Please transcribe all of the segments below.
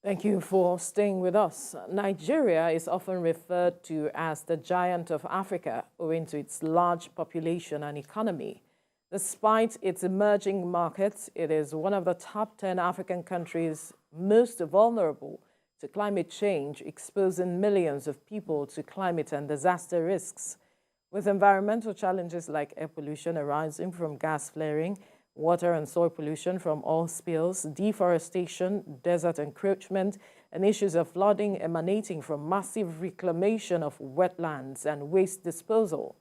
Thank you for staying with us. Nigeria is often referred to as the giant of Africa owing to its large population and economy. Despite its emerging markets, it is one of the top 10 African countries most vulnerable to climate change, exposing millions of people to climate and disaster risks. With environmental challenges like air pollution arising from gas flaring, water and soil pollution from oil spills, deforestation, desert encroachment, and issues of flooding emanating from massive reclamation of wetlands and waste disposal.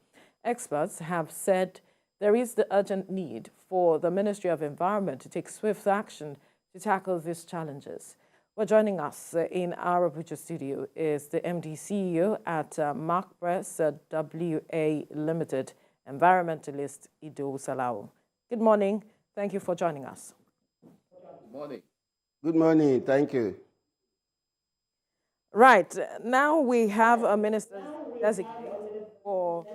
Experts have said there is the urgent need for the Ministry of Environment to take swift action to tackle these challenges. Well, joining us in our Abuja studio is the MD CEO at Mark Press WA Limited, environmentalist Ishak Salako. Good morning. Thank you for joining us. Good morning. Good morning. Thank you. Right. Now we have a minister designated for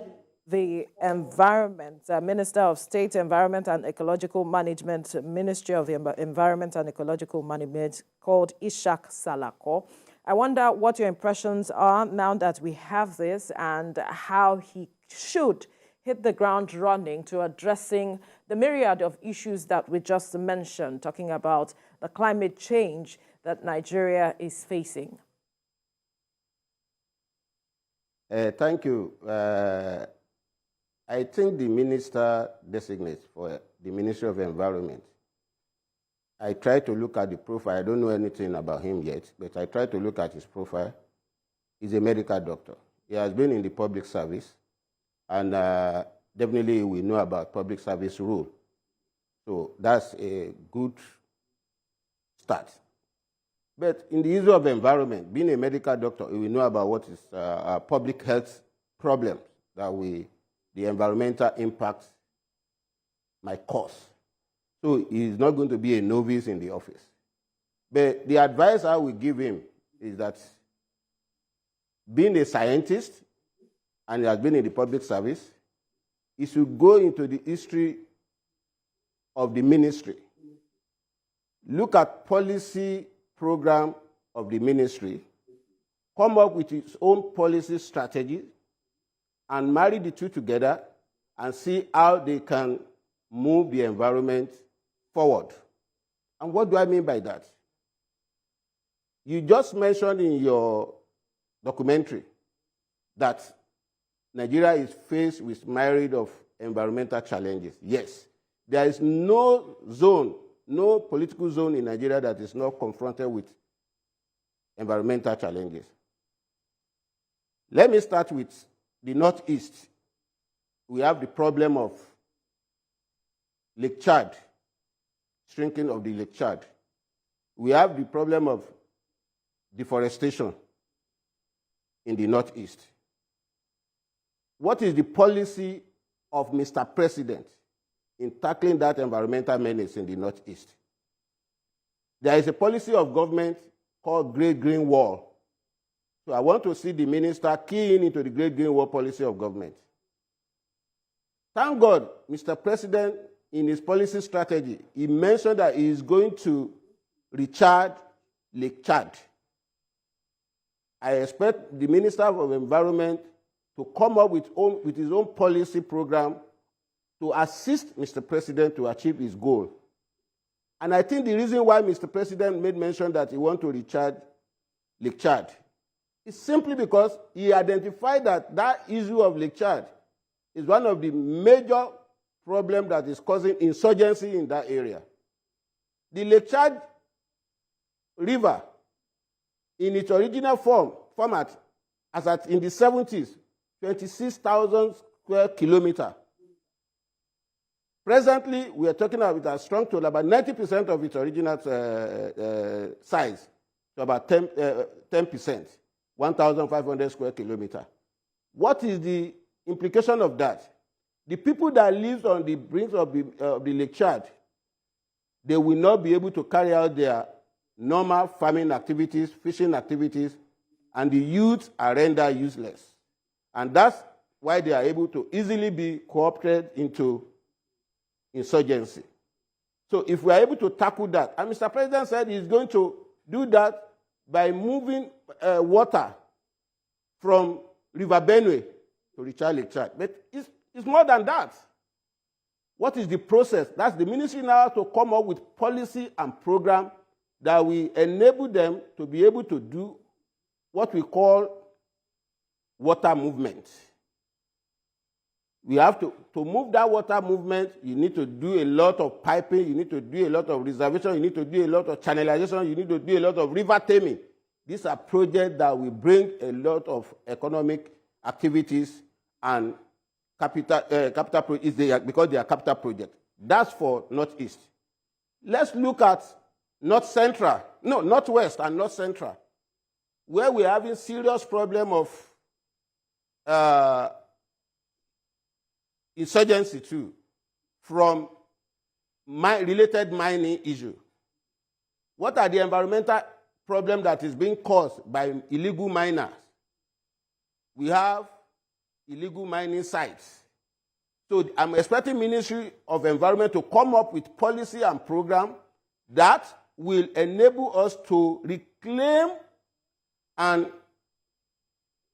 the environment, Minister of State Environment and Ecological Management, Ministry of the Environment and Ecological Management, called Ishak Salako. I wonder what your impressions are now that we have this and how he should hit the ground running to addressing the myriad of issues that we just mentioned, talking about the climate change that Nigeria is facing. Thank you. I think the minister designates for the Ministry of Environment. I tried to look at the profile. I don't know anything about him yet, but I tried to look at his profile. He's a medical doctor. He has been in the public service, and definitely we know about public service rule. So that's a good start. But in the issue of environment, being a medical doctor, we know about what is public health problems that the environmental impact might cause. So he's not going to be a novice in the office. But the advice I will give him is that being a scientist, and he has been in the public service, he should go into the history of the ministry, look at policy program of the ministry, come up with its own policy strategy, and marry the two together and see how they can move the environment forward. And what do I mean by that? You just mentioned in your documentary that Nigeria is faced with myriad of environmental challenges. Yes, there is no zone, no political zone in Nigeria that is not confronted with environmental challenges. Let me start with the Northeast. We have the problem of Lake Chad, shrinking of the Lake Chad. We have the problem of deforestation in the Northeast. What is the policy of Mr. President in tackling that environmental menace in the Northeast? There is a policy of government called Great Green Wall. So I want to see the minister keying into the Great Green Wall policy of government. Thank God, Mr. President, in his policy strategy, he mentioned that he is going to recharge Lake Chad. I expect the Minister of Environment to come up with his own policy program to assist Mr. President to achieve his goal. And I think the reason why Mr. President made mention that he wants to recharge Lake Chad is simply because he identified that issue of Lake Chad is one of the major problems that is causing insurgency in that area. The Lake Chad River, in its original format, in the 70s, 26,000 square kilometers. Presently, we are talking about a strong total, about 90% of its original size, so about 10%, 1,500 square kilometers. What is the implication of that? The people that live on the brink of the Lake Chad, they will not be able to carry out their normal farming activities, fishing activities, and the youth are rendered useless. And that's why they are able to easily be co-opted into insurgency. So if we are able to tackle that, and Mr. President said he's going to do that by moving water from River Benue to Richard Lake Chad. But it's more than that. What is the process? That's the ministry now to come up with policy and program that will enable them to be able to do what we call water movement. We have to move that water movement, you need to do a lot of piping, you need to do a lot of reservation, you need to do a lot of channelization, you need to do a lot of river taming. These are projects that will bring a lot of economic activities and capital because they are capital projects. That's for Northeast. Let's look at Northwest and North Central, where we're having serious problem of insurgency too, from related mining issue. What are the environmental problems that is being caused by illegal miners? We have illegal mining sites. So I'm expecting Ministry of Environment to come up with policy and program that will enable us to reclaim and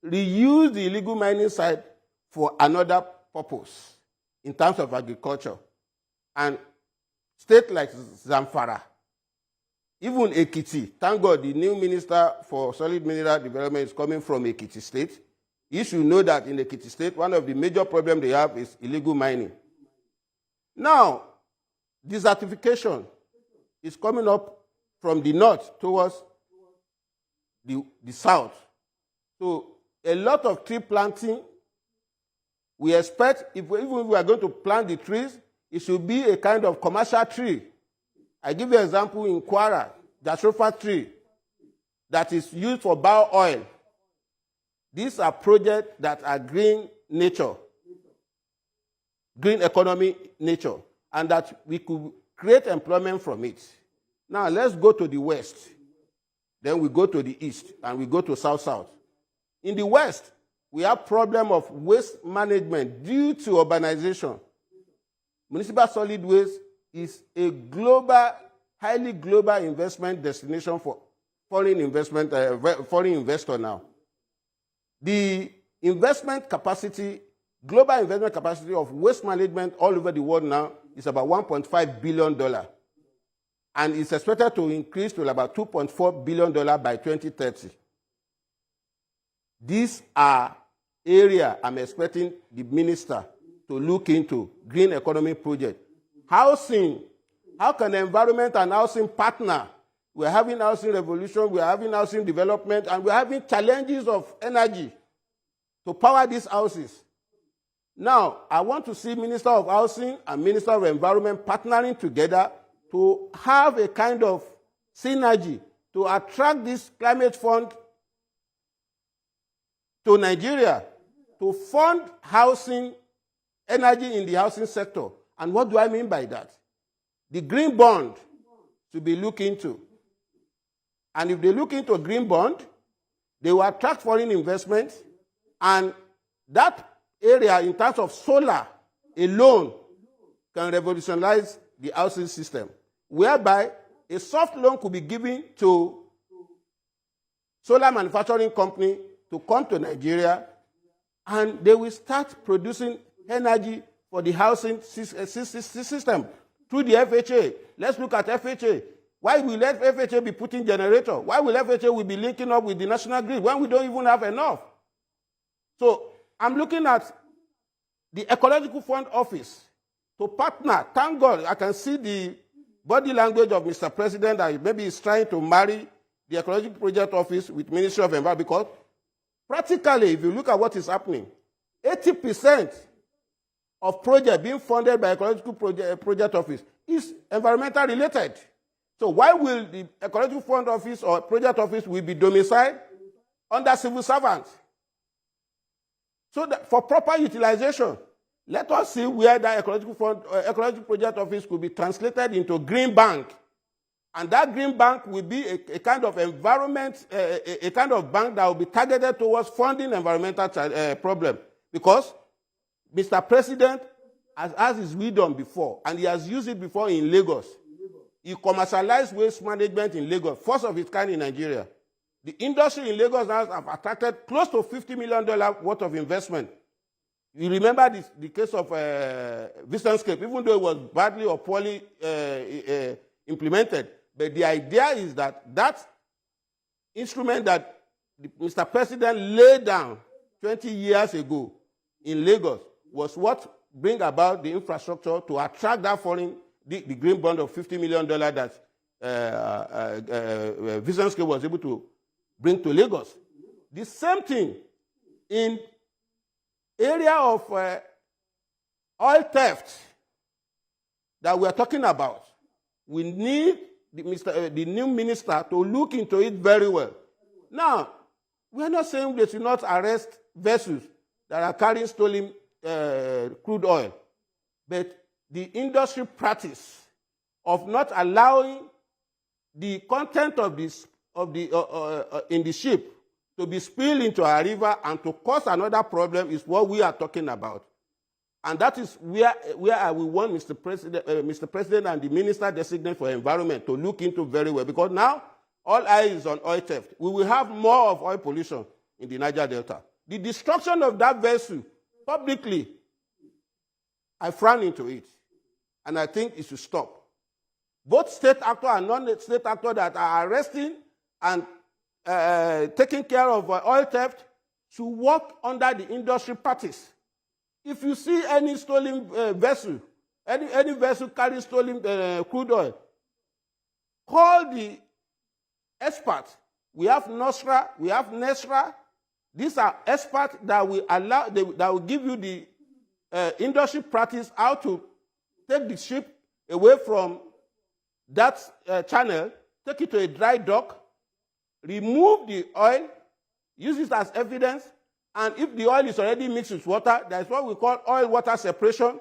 reuse the illegal mining site for another purpose in terms of agriculture. And states like Zamfara, even Ekiti, thank God the new Minister for Solid Mineral Development is coming from Ekiti State. You should know that in Ekiti State, one of the major problems they have is illegal mining. Now, desertification is coming up from the north towards the south. So a lot of tree planting, we expect, even if we are going to plant the trees, it should be a kind of commercial tree. I give you an example in Kwara, Jastrofa tree that is used for bio oil. These are projects that are green nature, green economy nature, and that we could create employment from it. Now let's go to the west. Then we go to the east, and we go to south-south. In the west, we have problem of waste management due to urbanization. Municipal solid waste is a global, highly global investment destination for foreign investor now. The investment capacity, global investment capacity of waste management all over the world now is about $1.5 billion. And it's expected to increase to about $2.4 billion by 2030. These are areas I'm expecting the minister to look into, green economy project. Housing, how can the environment and housing partner? We're having housing revolution, we're having housing development, and we're having challenges of energy to power these houses. Now, I want to see Minister of Housing and Minister of Environment partnering together to have a kind of synergy to attract this climate fund to Nigeria to fund housing, energy in the housing sector. And what do I mean by that? The green bond to be looked into. And if they look into a green bond, they will attract foreign investment, and that area in terms of solar alone can revolutionize the housing system, whereby a soft loan could be given to solar manufacturing company to come to Nigeria, and they will start producing energy for the housing system through the FHA. Let's look at FHA. Why will FHA be putting generator? Why will FHA be linking up with the national grid when we don't even have enough? So I'm looking at the Ecological Fund Office to partner. Thank God I can see the body language of Mr. President that maybe he's trying to marry the Ecological Project Office with Ministry of Environment, because practically, if you look at what is happening, 80% of projects being funded by Ecological Project Office is environmental related. So why will the Ecological Fund Office or Project Office will be domiciled under civil servants? So that for proper utilization, let us see where that Ecological Project Office could be translated into Green Bank. And that Green Bank will be a kind of environment, a kind of bank that will be targeted towards funding environmental problems. Because Mr. President has his wisdom before, and he has used it before in Lagos. He commercialized waste management in Lagos, first of its kind in Nigeria. The industry in Lagos now have attracted close to $50 million worth of investment. You remember the case of Visionscape, even though it was badly or poorly implemented. But the idea is that that instrument that Mr. President laid down 20 years ago in Lagos was what bring about the infrastructure to attract that the green bond of $50 million that Visionscape was able to bring to Lagos. The same thing in area of oil theft that we are talking about. We need the new minister to look into it very well. Now, we are not saying they should not arrest vessels that are carrying stolen crude oil, but the industry practice of not allowing the content of this in the ship to be spilled into a river and to cause another problem is what we are talking about. And that is where we want Mr. President and the Minister Designate for Environment to look into very well, because now all eyes is on oil theft. We will have more of oil pollution in the Niger Delta. The destruction of that vessel publicly, I frown into it, and I think it should stop. Both state actors and non-state actors that are arresting and taking care of oil theft should work under the industry practice. If you see any stolen vessel, any vessel carrying stolen crude oil, call the experts. We have NOSRA, we have NESRA. These are experts that will that will give you the industry practice how to take the ship away from that channel, take it to a dry dock, remove the oil, use it as evidence, and if the oil is already mixed with water, that's what we call oil-water separation,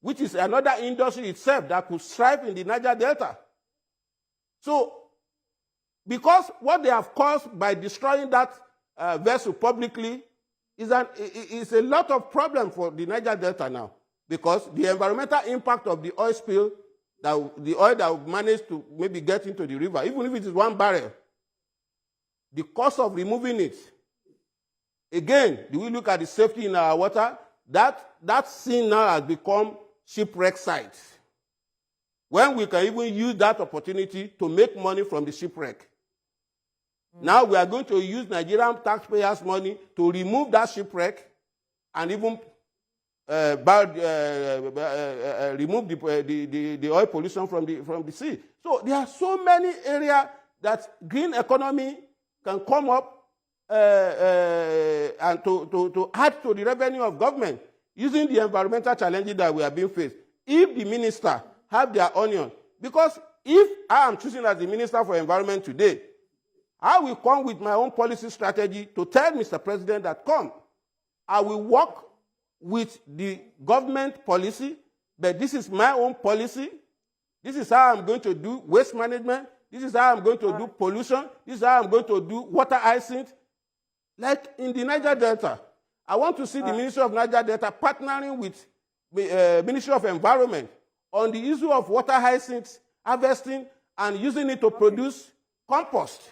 which is another industry itself that could thrive in the Niger Delta. So, because what they have caused by destroying that vessel publicly is a lot of problem for the Niger Delta now, because the environmental impact of the oil spill, the oil that will manage to maybe get into the river, even if it is 1 barrel, the cost of removing it. Again, do we look at the safety in our water? That scene now has become shipwreck site, when we can even use that opportunity to make money from the shipwreck. Now we are going to use Nigerian taxpayers' money to remove that shipwreck and even remove the oil pollution from the sea. So there are so many areas that green economy can come up and to add to the revenue of government using the environmental challenges that we are being faced. If the minister have their onion, because if I am choosing as the Minister for Environment today, I will come with my own policy strategy to tell Mr. President that I will work with the government policy, but this is my own policy. This is how I'm going to do waste management. This is how I'm going to do pollution. This is how I'm going to do water hyacinth. Like in the Niger Delta, I want to see the Ministry of Niger Delta partnering with the Ministry of Environment on the issue of water hyacinth harvesting and using it to produce compost.